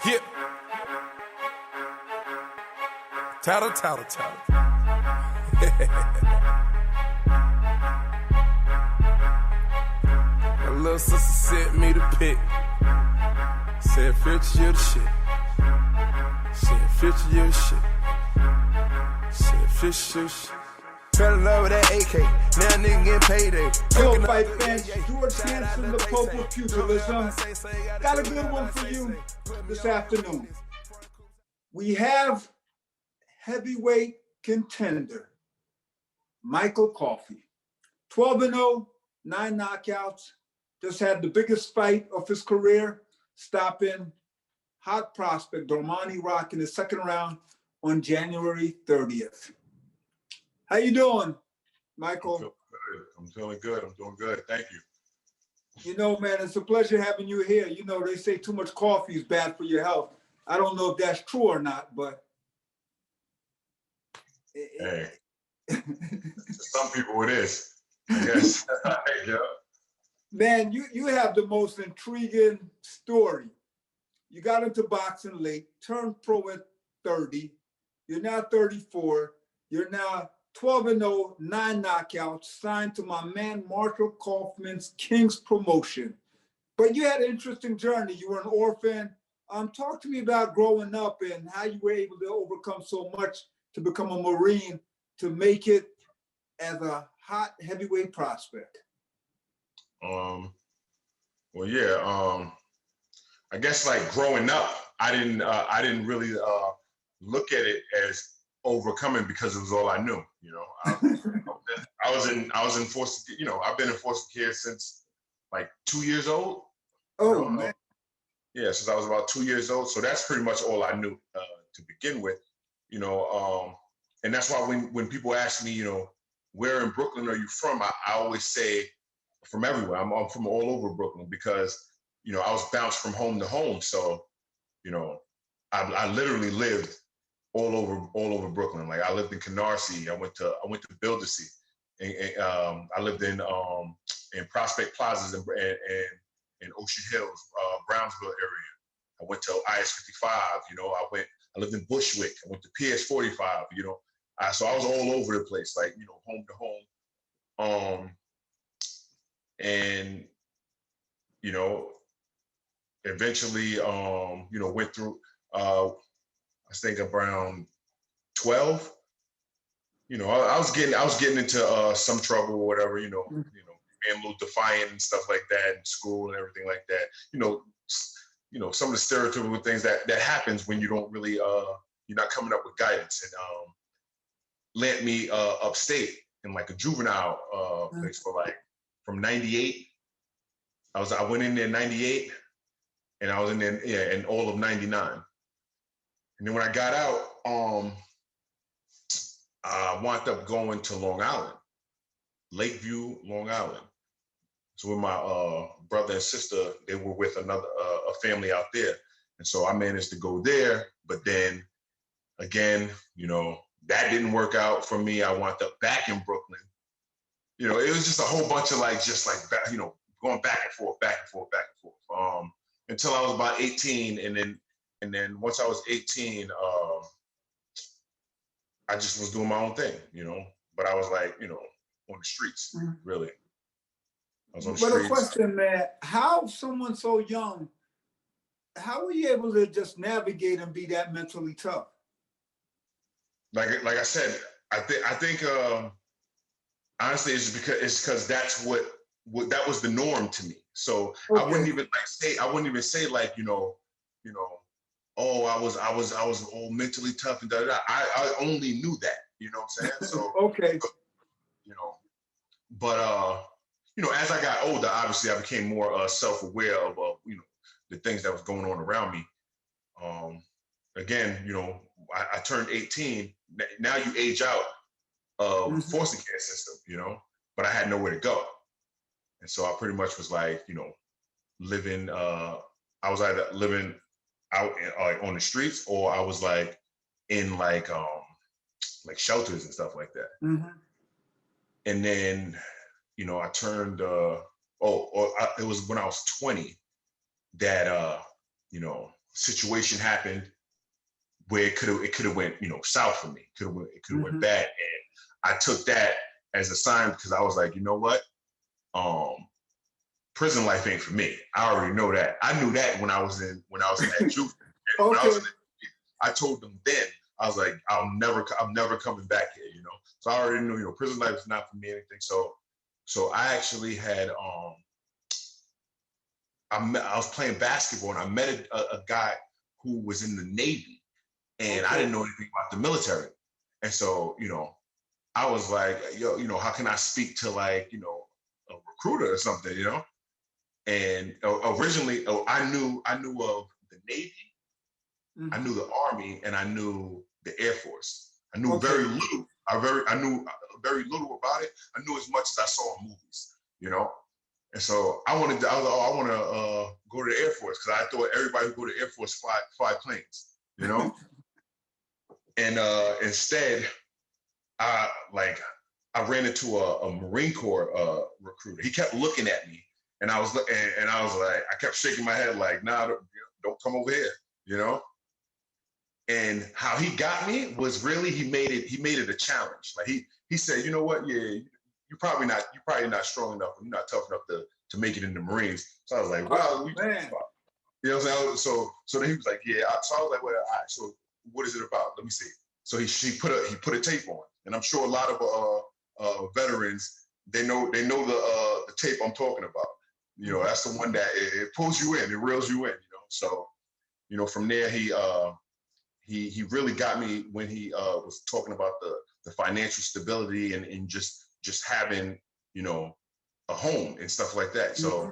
Yeah. Tattle, tattle, tattle. My little sister sent me the pic. Said, Future, you the shit. Said, Future, you the shit. Said, Future, you the shit. Fell in love with that AK. Now nigga getting payday. Hello, fight fans. Stuart Hanson, the Pope of Pugilism. Got a good one for you this afternoon. We have heavyweight contender Polite-Coffie. 12-0, 9 knockouts. Just had the biggest fight of his career, stopping hot prospect Domani Rock in the second round on January 30th. How you doing, Michael? I'm feeling good. I'm doing good. Thank you. You know, man, it's a pleasure having you here. You know, they say too much coffee is bad for your health. I don't know if that's true or not, but hey, to some people it is, I guess. Yeah. Man, you have the most intriguing story. You got into boxing late, turned pro at 30. You're now 34. You're now 12-0, 9 knockouts, signed to my man Marshall Kaufman's King's promotion. But you had an interesting journey. You were an orphan. Talk to me about growing up and how you were able to overcome so much to become a Marine, to make it as a hot heavyweight prospect. Well, yeah. I guess like growing up, I didn't really look at it as overcoming because it was all I knew. You know, I was in foster. You know, I've been in foster care since like 2 years old. Oh, you know? Man. Yeah, since I was about 2 years old. So that's pretty much all I knew to begin with. You know, and that's why when people ask me, you know, where in Brooklyn are you from? I always say from everywhere. I'm from all over Brooklyn because, you know, I was bounced from home to home. So, you know, I literally lived all over Brooklyn. Like I lived in Canarsie. I went to Bildersee. And I lived in Prospect Plazas in Ocean Hills, Brownsville area. I went to IS-55. You know, I lived in Bushwick. I went to PS-45. You know, so I was all over the place, like, you know, home to home. And you know, eventually, you know, went through. I think around 12. You know, I was getting into some trouble or whatever. You know, being a little defiant and stuff like that in school and everything like that. You know, some of the stereotypical things that happens when you don't really you're not coming up with guidance, and led me upstate in like a juvenile place for like from 98. I went in there in 98, and I was in there in all of 99. And then when I got out, I wound up going to Long Island, Lakeview, Long Island. So with my brother and sister, they were with another a family out there. And so I managed to go there, but then again, you know, that didn't work out for me. I wound up back in Brooklyn. You know, it was just a whole bunch of you know, going back and forth, until I was about 18. And then once I was 18, I just was doing my own thing, you know, but I was like, you know, on the streets, really. I was on the streets. But a question, man, how someone so young, how were you able to just navigate and be that mentally tough? Like I said, I think honestly, it's because that's what that was the norm to me. So okay. I wouldn't even say like, you know, oh, I was all mentally tough and da. I only knew that, you know what I'm saying? So okay. You know, but you know, as I got older, obviously I became more self-aware of you know, the things that was going on around me. Again, you know, I turned 18. Now you age out of foster care system, you know, but I had nowhere to go. And so I pretty much was like, you know, living, I was either living out like on the streets, or I was like in like shelters and stuff like that. And then, you know, I turned, it was when I was 20 that, you know, situation happened where it could have went, south for me. It could have went bad. And I took that as a sign because I was like, you know what? Prison life ain't for me. I already know that. I knew that when I was in that juke. Okay. I told them then, I was like, I'm never coming back here, So I already knew, prison life is not for me, anything. So I actually had, I was playing basketball and I met a guy who was in the Navy, and I didn't know anything about the military. And so, I was like, yo, how can I speak to like, a recruiter or something, And originally, I knew of the Navy, I knew the Army, and I knew the Air Force. I knew very little. I knew very little about it. I knew as much as I saw in movies, And so I want to go to the Air Force because I thought everybody who go to the Air Force fly planes, And instead, I ran into a Marine Corps recruiter. He kept looking at me, and I was like, I kept shaking my head like, nah, don't come over here, And how he got me was really he made it a challenge. Like he said, you know what, yeah, you're probably not strong enough, you're not tough enough to make it in the Marines. So I was like, well, man. You know what I'm saying? So then he was like, yeah. So I was like, well, all right, so what is it about? Let me see. So he put a tape on, and I'm sure a lot of veterans they know the tape I'm talking about. That's the one that it pulls you in, it reels you in. So from there he really got me when he was talking about the financial stability and just having a home and stuff like that. So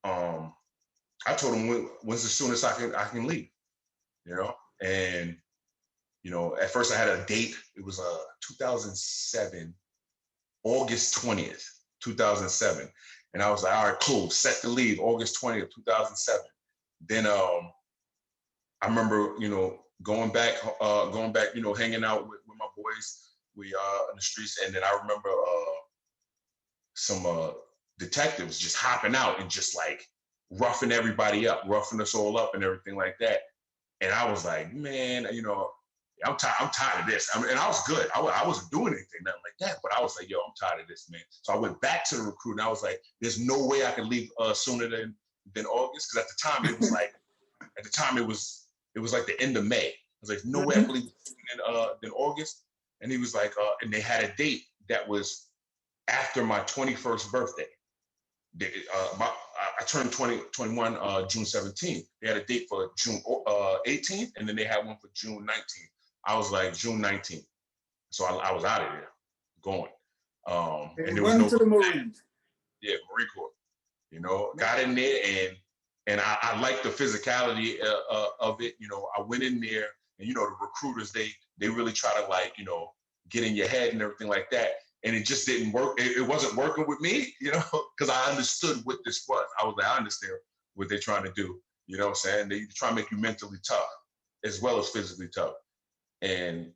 I told him when's the soonest I can leave, and at first I had a date. It was 2007, August 20th, 2007, and I was like, all right, cool, set to leave August 20th, 2007. Then I remember going back, hanging out with my boys. We in the streets, and then I remember some detectives just hopping out and just like roughing everybody up, roughing us all up and everything like that. And I was like, man, I'm tired of this. And I was good. I wasn't doing anything, nothing like that. But I was like, yo, I'm tired of this, man. So I went back to the recruit, and I was like, there's no way I could leave sooner than August, because at the time it was like, it was like the end of May. I was like, no way I could leave sooner than August. And he was like, and they had a date that was after my 21st birthday. I turned 21 June 17th. They had a date for June 18th, and then they had one for June 19th. I was like, June 19th. So I was out of there, going. And there was no to the Marines. Yeah, Marine Corps. Got in there, and I liked the physicality of it. I went in there, and the recruiters, they really try to get in your head and everything like that. And it just didn't work. It wasn't working with me, because I understood what this was. I understand what they're trying to do. You know what I'm saying? They try to make you mentally tough as well as physically tough. And,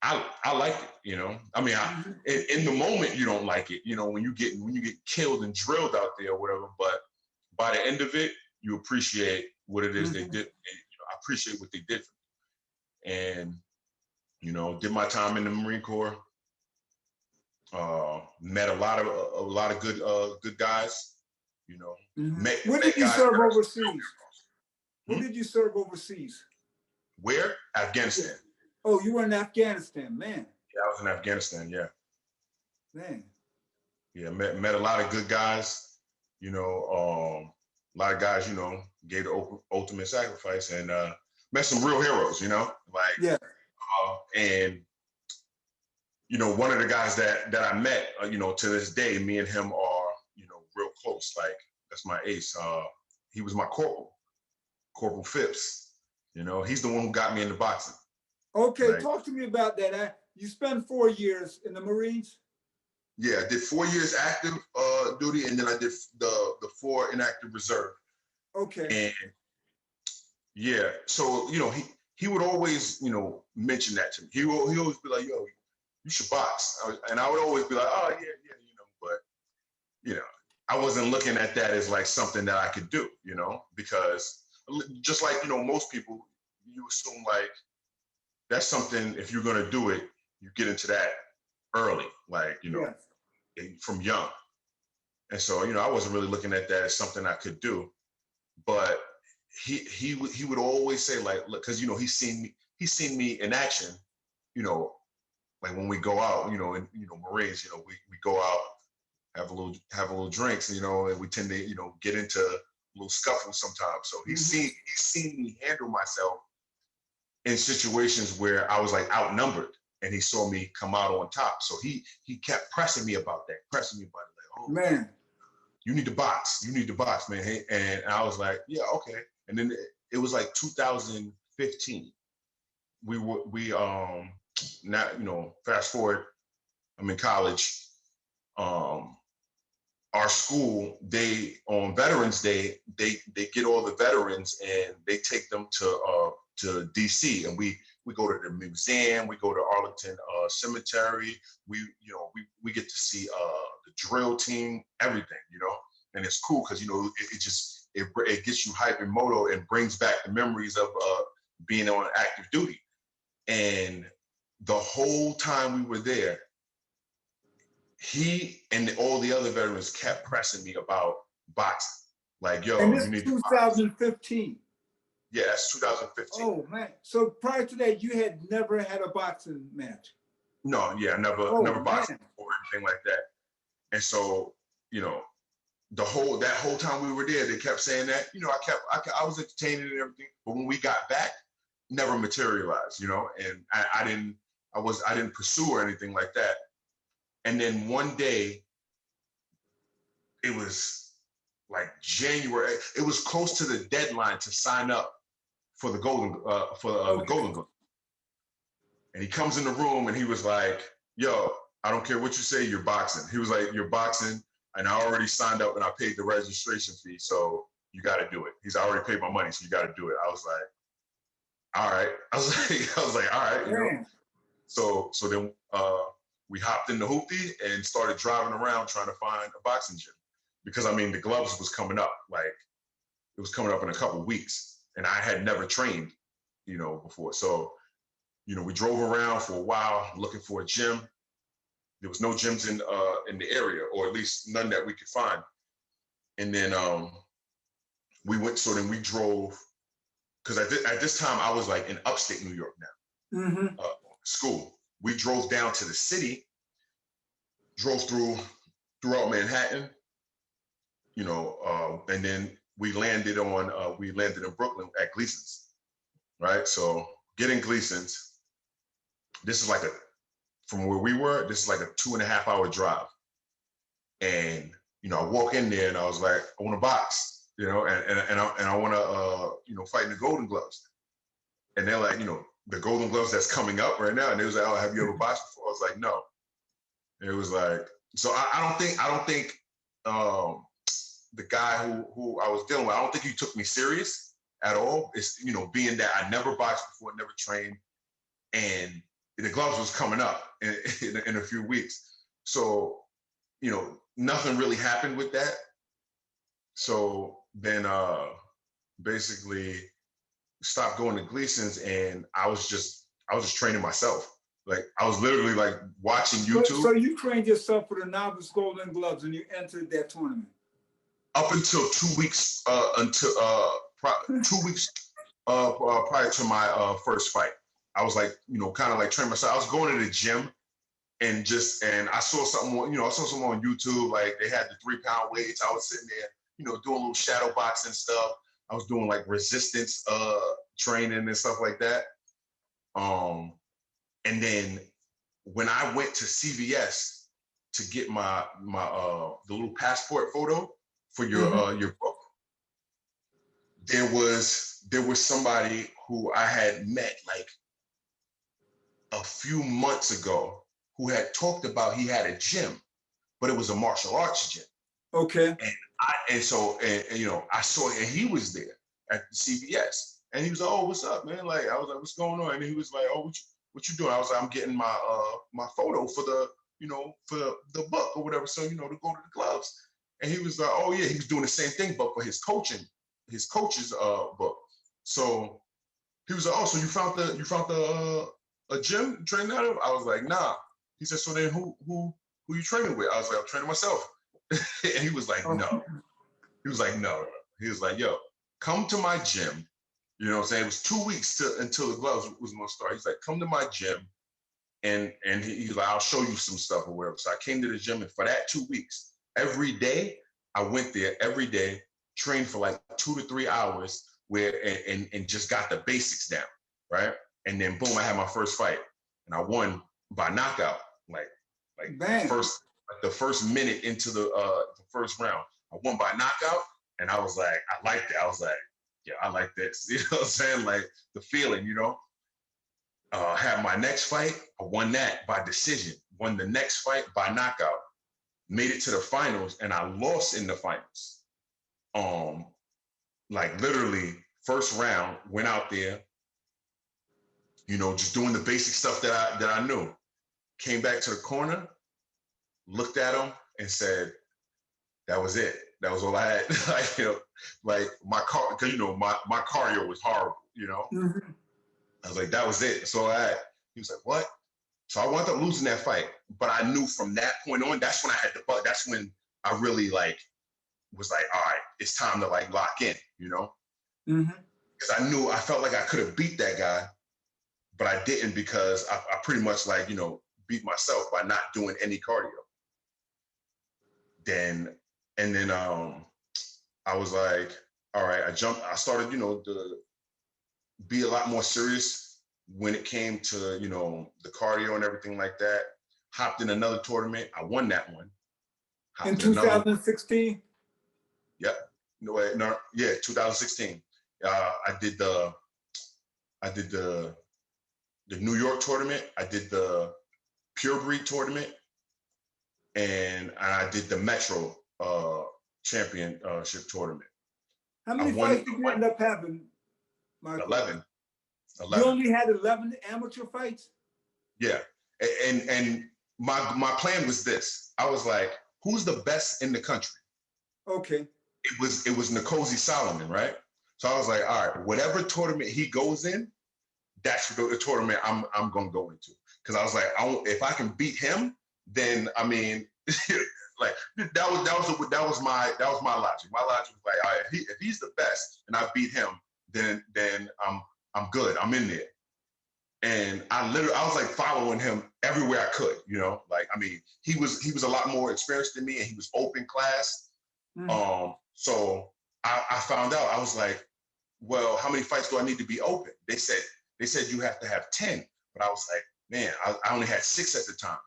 I like it, I mean, in the moment, you don't like it, when you get killed and drilled out there or whatever, but by the end of it, you appreciate what it is they did. And, I appreciate what they did for me. And, did my time in the Marine Corps. Met a lot of good guys, Where did you serve overseas? Where did you serve overseas? Where? Afghanistan. Oh, you were in Afghanistan, man. Yeah, I was in Afghanistan, yeah. Man. Yeah, met a lot of good guys, a lot of guys, gave the ultimate sacrifice, and met some real heroes, yeah. And one of the guys that I met, to this day, me and him are, real close. Like, that's my ace. He was my Corporal Phipps. He's the one who got me into boxing. Okay, talk to me about that. You spent 4 years in the Marines? Yeah, I did 4 years active duty, and then I did the 4 inactive reserve. Okay. And yeah, so he would always mention that to me. He would always be like, yo, you should box. And I would always be like, oh, yeah, but, I wasn't looking at that as like something that I could do, because just like, you know, most people, you assume like that's something, if you're going to do it, you get into that early, like, you know, Yes. from young. And so, you know, I wasn't really looking at that as something I could do, but he would always say like, look, cause you know, he's seen me in action, you know, like when we go out, you know, and, you know, Marines, you know, we go out, have a little drinks, you know, and we tend to, you know, get into a little scuffles sometimes. So he's seen me handle myself in situations where I was like outnumbered, and he saw me come out on top. So he kept pressing me about that, like, oh Man. you need to box, man. And I was like, yeah, okay. And then it was like 2015. We now, you know, fast forward, I'm in college. Our school, they on Veterans Day, they get all the veterans and they take them to DC, and we go to the museum, we go to Arlington Cemetery, we get to see the drill team, everything, you know, and it's cool because, you know, it gets you hype and moto and brings back the memories of being on active duty. And the whole time we were there, he and all the other veterans kept pressing me about boxing. Like, yo, And this you need 2015. Yeah, that's 2015. Oh man. So prior to that, you had never had a boxing match? No, yeah, never boxed or anything like that. And so, you know, that whole time we were there, they kept saying that, you know, I was entertaining and everything, but when we got back, never materialized, you know, and I didn't pursue or anything like that. And then one day, it was like January. It was close to the deadline to sign up for the Golden Glove. And he comes in the room and he was like, "Yo, I don't care what you say, you're boxing." He was like, "You're boxing, and I already signed up and I paid the registration fee, so you got to do it." He's already paid my money, so you got to do it. I was like, "All right." I was like, "All right," you know. So then we hopped in the hoopty and started driving around trying to find a boxing gym, because I mean the gloves was coming up, like it was coming up in a couple of weeks, and I had never trained, you know, before. So, you know, we drove around for a while looking for a gym. There was no gyms in the area, or at least none that we could find. And then we drove, because at this time I was like in upstate New York now, school. We drove down to the city, drove throughout Manhattan, you know, and then we landed in Brooklyn at Gleason's, right? So getting Gleason's, this is like from where we were, this is like a 2.5 hour drive. And, you know, I walk in there and I was like, I want to box, you know, and I want to, you know, fight in the Golden Gloves. And they're like, you know, the Golden Gloves that's coming up right now. And they was like, "Oh, have you ever boxed before?" I was like, "No." And it was like, so I don't think the guy who I was dealing with, I don't think he took me serious at all. It's, you know, being that I never boxed before, never trained, and the gloves was coming up in a few weeks. So, you know, nothing really happened with that. So then basically stopped going to Gleason's, and I was just training myself. Like I was literally like watching YouTube. So you trained yourself for the novice Golden Gloves and you entered that tournament? Up until 2 weeks, 2 weeks prior to my first fight. I was like, you know, kind of like training myself. I was going to the gym and I saw something on YouTube, like they had the 3-pound weights. I was sitting there, you know, doing a little shadow boxing stuff. I was doing like resistance training and stuff like that. And then when I went to CVS to get my the little passport photo for your book, there was somebody who I had met like a few months ago who had talked about he had a gym, but it was a martial arts gym. Okay. And so you know, I saw it, and he was there at the CVS, and he was like, "Oh, what's up, man?" Like I was like, "What's going on?" And he was like, "Oh, what you doing?" I was like, "I'm getting my my photo for the, you know, for the book or whatever, so, you know, to go to the gloves." And he was like, "Oh yeah," he was doing the same thing, but for his coaching his coach's book. So he was like, "Oh, so you found the a gym training out of?" I was like, "Nah." He said, "So then who you training with?" I was like, "I'm training myself." And he was like, "No." He was like, "No." He was like, "Yo, come to my gym." You know what I'm saying? It was 2 weeks until the gloves was gonna start. He's like, "Come to my gym." And he's like, "I'll show you some stuff or whatever." So I came to the gym, and for that 2 weeks, every day I went there every day, trained for like 2 to 3 hours, and just got the basics down, right? And then boom, I had my first fight, and I won by knockout, like the first minute into the first round, I won by knockout, and I was like, I liked it. I was like, yeah, I like this. You know what I'm saying? Like the feeling, you know. Had my next fight, I won that by decision. Won the next fight by knockout. Made it to the finals, and I lost in the finals. Like literally first round, went out there, you know, just doing the basic stuff that I knew. Came back to the corner, looked at him, and said, "That was it. That was all I had." Like, you know, like my car, because you know my cardio was horrible. You know. Mm-hmm. I was like, that was it. So he was like, "What?" So I wound up losing that fight. But I knew from that point on, that's when I had the bug. That's when I really like was like, all right, it's time to like lock in, you know? Because I felt like I could have beat that guy, but I didn't because I pretty much like, you know, beat myself by not doing any cardio. Then I was like, all right, I started, you know, to be a lot more serious when it came to, you know, the cardio and everything like that. Hopped in another tournament. I won that one. In 2016? Yep. No, yeah, 2016. I did the New York tournament. I did the Pure Breed tournament, and I did the Metro championship tournament. How many fights did you end up having, Michael? 11. You only had 11 amateur fights? Yeah, and my plan was this. I was like, who's the best in the country? Okay. It was Nkosi Solomon, right? So I was like, all right, whatever tournament he goes in, that's the tournament I'm gonna go into. Because I was like, if I can beat him, then I mean, like that was my logic. My logic was like, all right, if he's the best and I beat him, then I'm good. I'm in there. And I was like following him everywhere I could, you know. Like, I mean, he was a lot more experienced than me, and he was open class. So I found out. I was like, well, how many fights do I need to be open? They said you have to have 10, but I was like, man, I only had 6 at the time.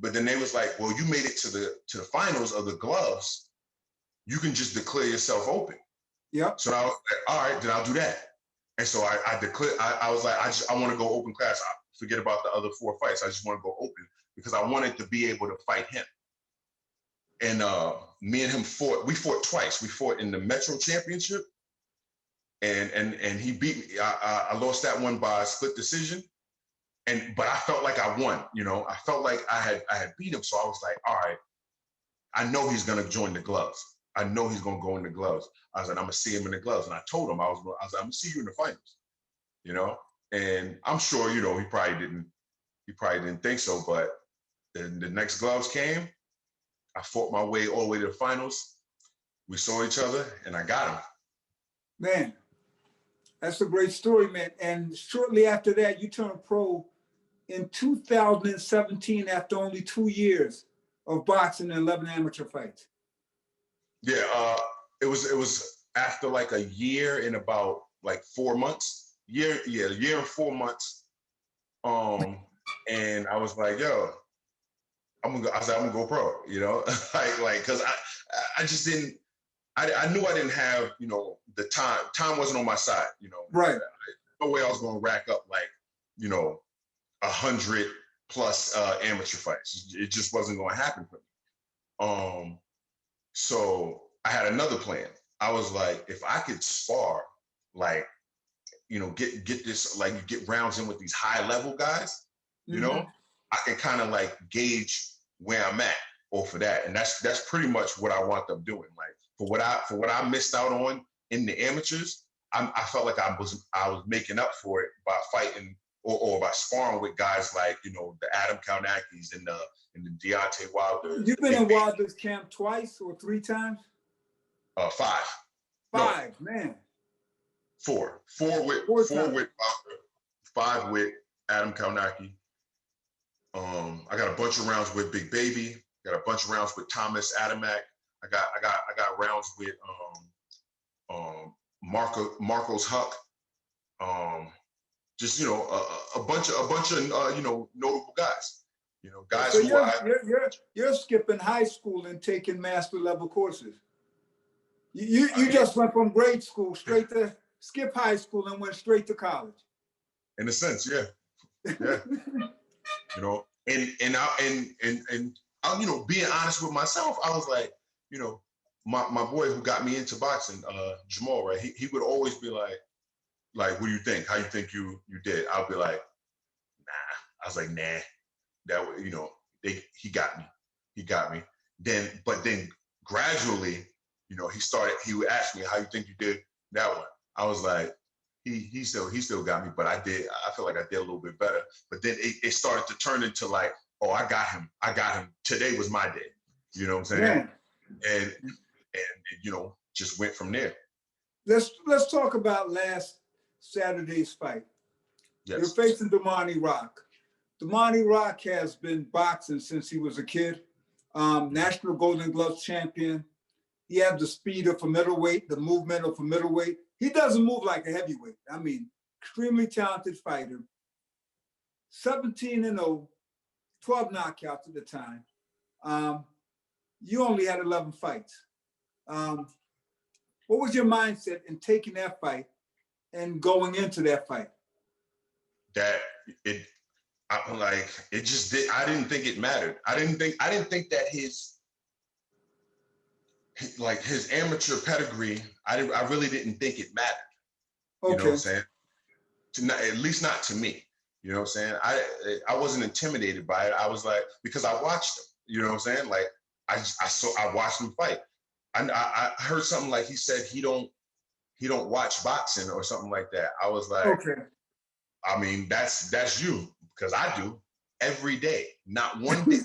But then they was like, well, you made it to the finals of the gloves. You can just declare yourself open. Yeah. So I was like, all right, then I'll do that. And so I declared. I was like, I want to go open class. I forget about the other 4 fights. I just want to go open because I wanted to be able to fight him. And me and him fought. We fought twice. We fought in the Metro Championship, and he beat me. I lost that one by split decision, but I felt like I won. You know, I felt like I had beat him. So I was like, all right, I know he's gonna join the gloves. I know he's gonna go in the gloves. I was like, I'm gonna see him in the gloves, and I told him I was like, I'm gonna see you in the finals. You know, and I'm sure, you know, he probably didn't think so, but then the next gloves came. I fought my way all the way to the finals. We saw each other, and I got him. Man, that's a great story, man. And shortly after that, you turned pro in 2017 after only 2 years of boxing and 11 amateur fights. Yeah, it was after like a year and about like 4 months. A year and 4 months. And I was like, yo, I'm gonna go pro, you know, like, cause I just didn't, I knew I didn't have, you know, the time. Time wasn't on my side, you know. Right. No way I was gonna rack up like, you know, 100 plus amateur fights. It just wasn't gonna happen for me. So I had another plan. I was like, if I could spar, like, you know, get this, like, get rounds in with these high level guys, you know, I can kind of like gauge where I'm at off of that. And that's pretty much what I wound up doing. Like, for what I missed out on in the amateurs, I felt like I was making up for it by fighting or by sparring with guys like, you know, the Adam Kaunakis and the Deontay Wilders. You've been in Wilder's camp twice or 3 times? 5. Five, no. Man. 4. 4 with Wilder, 5 with Adam Kaunaki. I got a bunch of rounds with Big Baby. Got a bunch of rounds with Thomas Adamak. I got rounds with Marcos Huck. Just, you know, a bunch of you know, notable guys. You know, guys so who you're skipping high school and taking master level courses. You just went from grade school straight to skip high school and went straight to college. In a sense, yeah. You know, and I, you know, being honest with myself, I was like, you know, my boy who got me into boxing, Jamal, right? He would always be like, what do you think? How you think you did? I'll be like, nah. I was like, nah. That, you know, he got me. Then gradually, you know, he would ask me, how you think you did that one? I was like, he still got me, but I feel like I did a little bit better. But then it started to turn into like, oh, I got him. Today was my day. You know what I'm saying? Yeah. And you know, just went from there. Let's talk about last Saturday's fight. Yes. You're facing Damani Rock. Damani Rock has been boxing since he was a kid. National Golden Gloves champion. He has the speed of a middleweight, the movement of a middleweight. He doesn't move like a heavyweight. I mean, extremely talented fighter. 17-0, 12 knockouts at the time. You only had 11 fights. What was your mindset in taking that fight and going into that fight? I didn't think it mattered. I didn't think that his amateur pedigree, I really didn't think it mattered. Okay. You know what I'm saying? At least not to me. You know what I'm saying? I wasn't intimidated by it. I was like, because I watched him. You know what I'm saying? Like I watched him fight. I heard something like he said he don't watch boxing or something like that. I was like, okay. I mean, that's you, because I do every day. Not one day.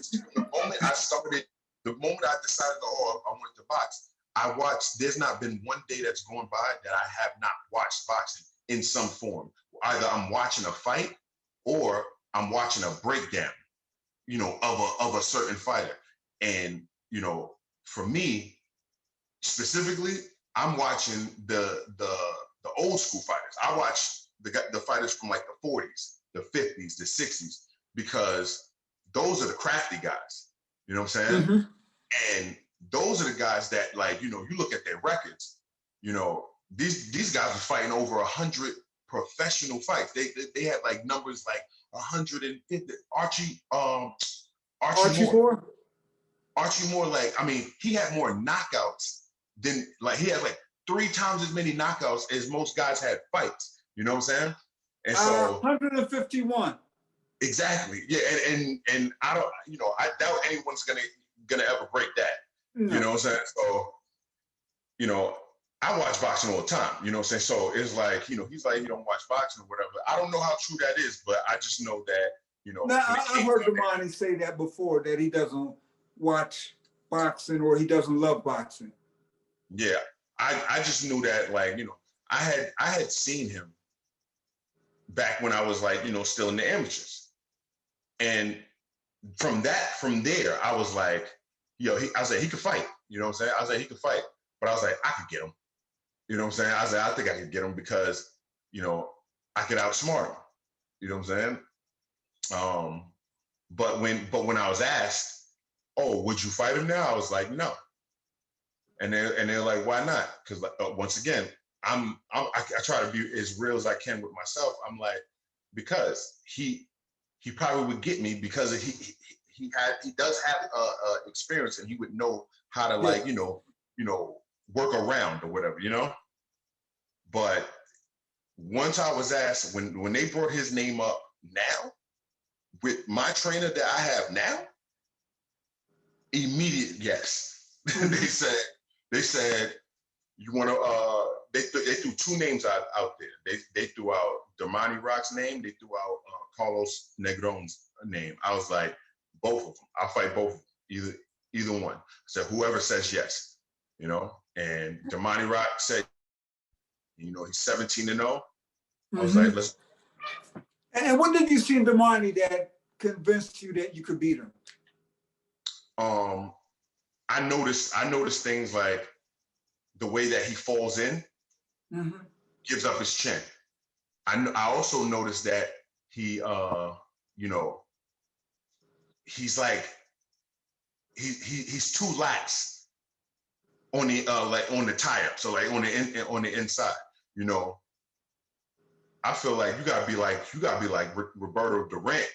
The moment I decided, oh, I wanted to box, I watched. There's not been one day that's gone by that I have not watched boxing in some form. Either I'm watching a fight or I'm watching a breakdown, you know, of a certain fighter. And, you know, for me specifically, I'm watching the old school fighters. I watch the fighters from like the 40s, the 50s, the 60s, because those are the crafty guys. You know what I'm saying? Mm-hmm. And those are the guys that, like, you know, you look at their records, you know, these guys are fighting over 100 professional fights. They had like numbers like 150. Archie Moore. Archie Moore, like, I mean, he had more knockouts than, like, he had like 3 times as many knockouts as most guys had fights. You know what I'm saying? And so 151. Exactly. Yeah. And I don't, you know, I doubt anyone's gonna ever break that. No. You know what I'm saying? So, you know, I watch boxing all the time, you know what I'm saying? So it's like, you know, he's like, you don't watch boxing or whatever. I don't know how true that is, but I just know that, you know. Now, I've heard Damani say that before, that he doesn't watch boxing or he doesn't love boxing. Yeah. I just knew that, like, you know, I had seen him back when I was, like, you know, still in the amateurs. And from there, I was like, yo, I was like, he could fight. You know what I'm saying? I was like, he could fight. But I was like, I could get him. You know what I'm saying? I was like, I think I could get him because, you know, I could outsmart him. You know what I'm saying? But when I was asked, oh, would you fight him now? I was like, no. And they're like, why not? Because once again, I try to be as real as I can with myself. I'm like, because he probably would get me because he does have experience, and he would know how to, like, you know, work around or whatever, you know. But once I was asked, when they brought his name up now with my trainer that I have now, immediate yes. They said, you want to they threw two names out there. They threw out Damani Rock's name. They threw out Carlos Negron's name. I was like, both of them. I'll fight both of them, either one. So whoever says yes, you know. And Damani Rock said, you know, he's 17-0. I was like, let's. And what did you see in Damani that convinced you that you could beat him? I noticed things like the way that he falls in, gives up his chin. I also noticed that he, you know, he's like, he's too lax on the like on the tie-up. So like on the inside, you know. I feel like you gotta be like Roberto Durant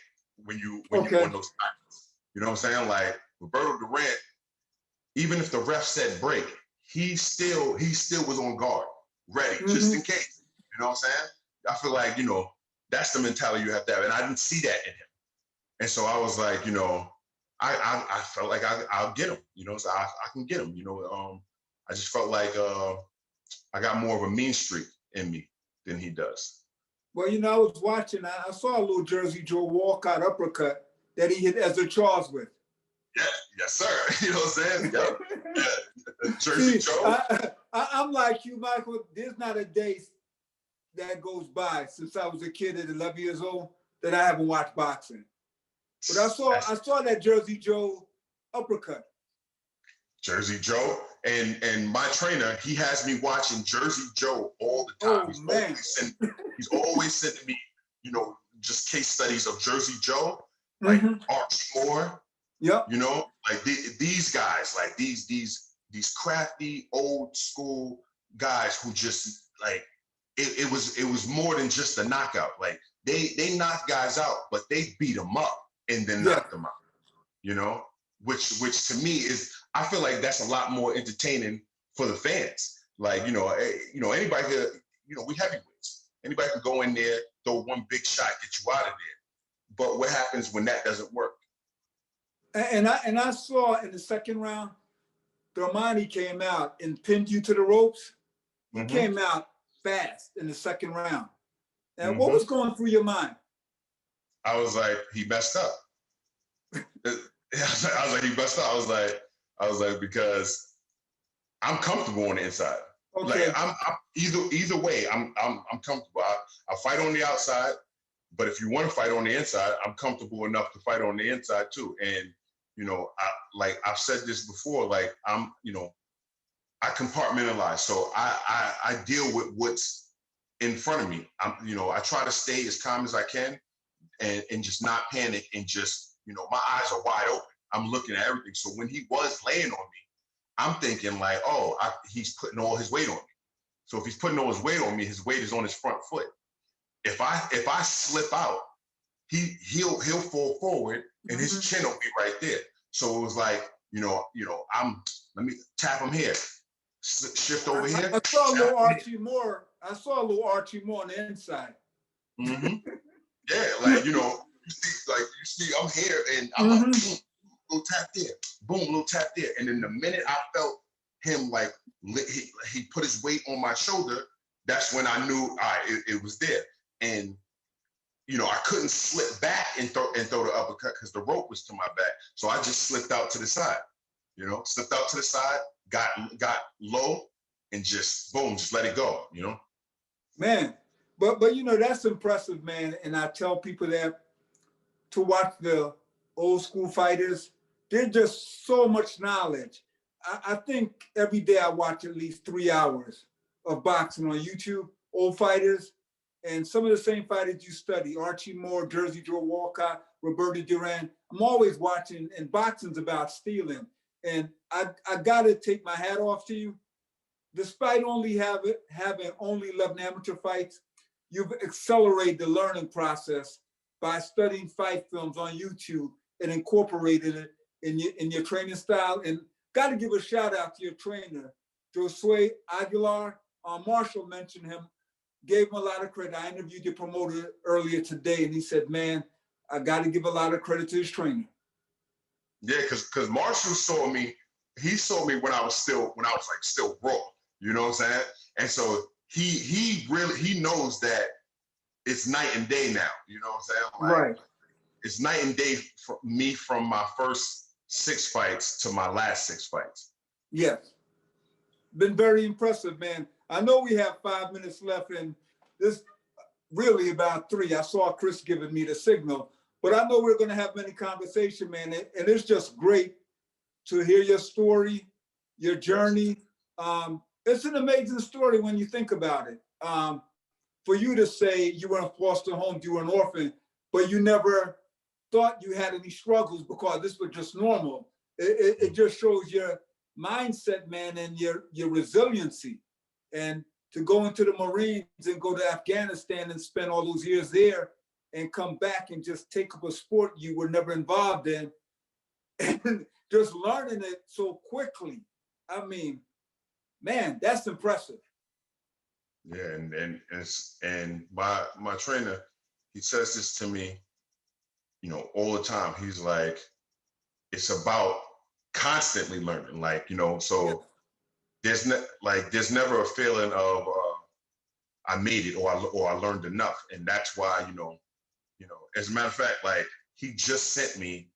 when you win those titles. You know what I'm saying? Like Roberto Durant, even if the ref said break, he still was on guard, ready, just in case. You know what I'm saying? I feel like, you know, that's the mentality you have to have. And I didn't see that in him. And so I was like, you know, I felt like I'll get him, you know, so I can get him, you know. I just felt like I got more of a mean streak in me than he does. Well, you know, I was watching, I saw a little Jersey Joe walkout uppercut that he hit Ezra Charles with. Yeah, yes, sir. You know what I'm saying? Yeah. Jersey Joe. I'm like you, Michael. There's not a day that goes by since I was a kid at 11 years old that I haven't watched boxing. But I saw that Jersey Joe uppercut. Jersey Joe, and my trainer, he has me watching Jersey Joe all the time. He's always sending me, you know, just case studies of Jersey Joe, like Archie Moore. Yep. You know, like these guys, like these crafty old school guys who just like it was more than just a knockout. Like they knocked guys out, but they beat them up and then knocked them out. You know, which to me is, I feel like that's a lot more entertaining for the fans. Like, you know, anybody could, you know, we heavyweights. Anybody can go in there, throw one big shot, get you out of there. But what happens when that doesn't work? And I saw in the second round, Damani came out and pinned you to the ropes. He came out fast in the second round. And what was going through your mind? I was like, he messed up. I was like, he messed up. I was like, because I'm comfortable on the inside. Okay. Like I'm either way, I'm comfortable. I fight on the outside, but if you want to fight on the inside, I'm comfortable enough to fight on the inside too. And you know, I've said this before, like you know, I compartmentalize. So I deal with what's in front of me. You know, I try to stay as calm as I can and just not panic and just, you know, my eyes are wide open. I'm looking at everything. So when he was laying on me, I'm thinking like, oh, he's putting all his weight on me. So if he's putting all his weight on me, his weight is on his front foot. If I slip out, he'll fall forward and his chin will be right there. So it was like, you know, let me tap him here, shift over here. I saw a little Archie Moore. On the inside. Yeah, like, you know, you see, I'm here and I'm like, boom, little tap there, boom, little tap there. And then the minute I felt him like he put his weight on my shoulder, that's when I knew it was there. And you know, I couldn't slip back and throw the uppercut because the rope was to my back. So I just slipped out to the side, you know, got low and just boom, just let it go, you know. Man, but you know, that's impressive, man. And I tell people that to watch the old school fighters, there's just so much knowledge. I think every day I watch at least 3 hours of boxing on YouTube, old fighters. And some of the same fighters you study, Archie Moore, Jersey Joe Walcott, Roberto Duran. I'm always watching, and boxing's about stealing. And I got to take my hat off to you. Despite only having only 11 amateur fights, you've accelerated the learning process by studying fight films on YouTube and incorporated it in your training style. And got to give a shout out to your trainer, Josue Aguilar. Marshall mentioned him. Gave him a lot of credit. I interviewed your promoter earlier today, and he said, "Man, I got to give a lot of credit to his trainer." Yeah, because Marshall saw me. He saw me when I was still raw. You know what I'm saying? And so he knows that it's night and day now. You know what I'm saying? Like, Right. it's night and day for me from my first 6 fights to my last 6 fights. Yes. Been very impressive, man. I know we have 5 minutes left, and this really about 3. I saw Chris giving me the signal, but I know we're going to have many conversation, man. And it's just great to hear your story, your journey. It's an amazing story when you think about it. For you to say you were in foster homes, you were an orphan, but you never thought you had any struggles because this was just normal. It just shows your mindset, man, and your resiliency. And to go into the Marines and go to Afghanistan and spend all those years there and come back and just take up a sport you were never involved in and just learning it so quickly. I mean, man, that's impressive. Yeah, and my trainer, he says this to me, you know, all the time. He's like, it's about constantly learning, like, you know. So there's never a feeling of I made it or I learned enough, and that's why, you know. As a matter of fact, like, he just sent me.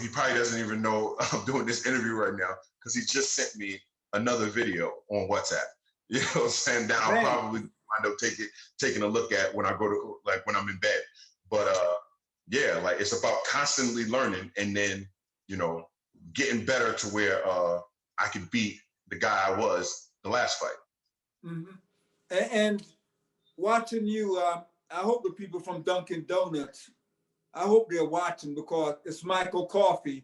He probably doesn't even know I'm doing this interview right now because he just sent me another video on WhatsApp. You know what I'm saying? That I'll probably wind up taking a look at when I go to, like, when I'm in bed. But yeah, like, it's about constantly learning and then, you know, getting better to where I could beat the guy I was the last fight. Mm-hmm. And watching you, I hope the people from Dunkin' Donuts, I hope they're watching because it's Polite-Coffie,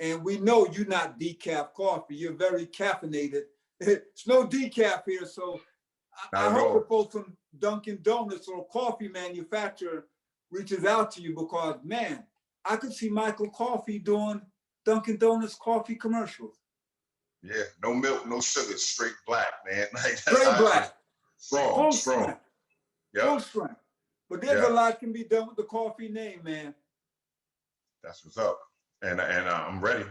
and we know you're not decaf coffee. You're very caffeinated. It's no decaf here, so I hope the folks from Dunkin' Donuts or coffee manufacturer reaches out to you because, man, I could see Polite-Coffie doing Dunkin' Donuts coffee commercials. Yeah, no milk, no sugar, straight black, man. Like, that's straight black. Strong. Yeah. Full strength. But there's a lot can be done with the coffee name, man. That's what's up. And I'm ready.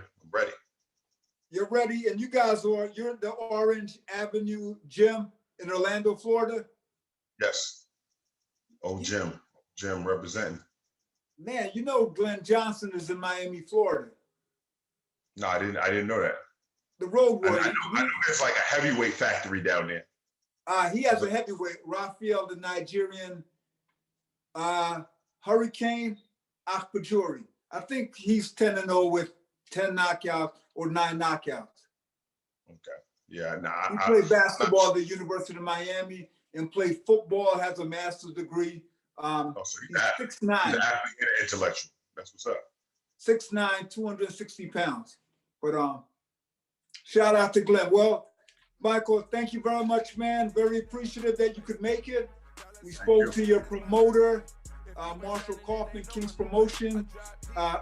You're ready, and you guys you're at the Orange Avenue Gym in Orlando, Florida? Yes. Jim representing. Man, you know Glenn Johnson is in Miami, Florida. No, I didn't know that. The Road Warrior. I know there's like a heavyweight factory down there. He has a heavyweight, Raphael, the Nigerian Hurricane Akpajuri. I think he's 10-0 with 10 knockouts or 9 knockouts. Okay. Yeah. He played basketball at the University of Miami and played football, has a master's degree. So he's 6'9". He's an athlete and an intellectual. That's what's up. 6'9", 260 pounds. But shout out to Glenn. Well, Michael, thank you very much, man. Very appreciative that you could make it. We spoke to your promoter, Marshall Kaufman, King's Promotion,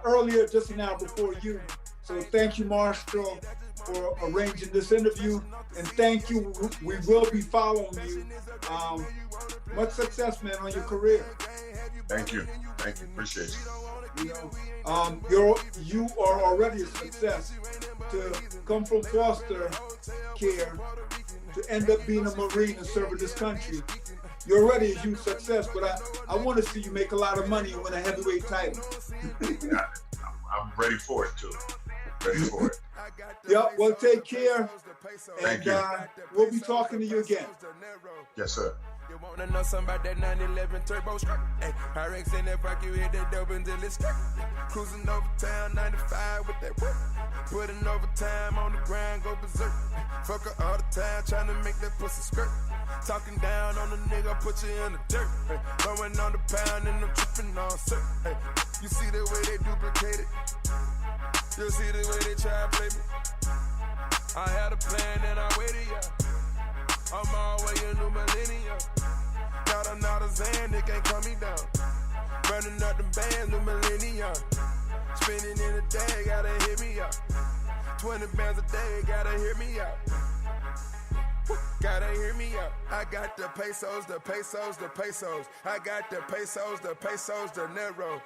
earlier, just an hour before you. So thank you, Marshall, for arranging this interview. And thank you. We will be following you. Much success, man, on your career. Thank you. Appreciate you. You know, you are already a success. To come from foster care to end up being a Marine and serving this country, you're already a huge success. But I want to see you make a lot of money and win a heavyweight title. I'm ready for it too. Ready for it. Yep. Well, take care. Thank you. We'll be talking to you again. Yes, sir. You wanna know something about that 911 turbo strut? Hey, Pyrex in that rock, you hit that dope until it's stuck. Cruising over town, 95 with that work. Putting overtime on the grind, go berserk. Fuck her all the time, trying to make that pussy skirt. Talking down on the nigga, put you in the dirt. Hey, going on the pound and I'm tripping on cert. Hey, you see the way they duplicate it? You see the way they try to play me? I had a plan and I waited, yeah. I'm all way a new millennium. Got another Zan, they can't calm me down. Burning up them bands, new millennium. Spinning in a day, gotta hit me up. 20 bands a day, gotta hear me out. Gotta hear me out. I got the pesos, the pesos, the pesos. I got the pesos, the pesos, the Nero.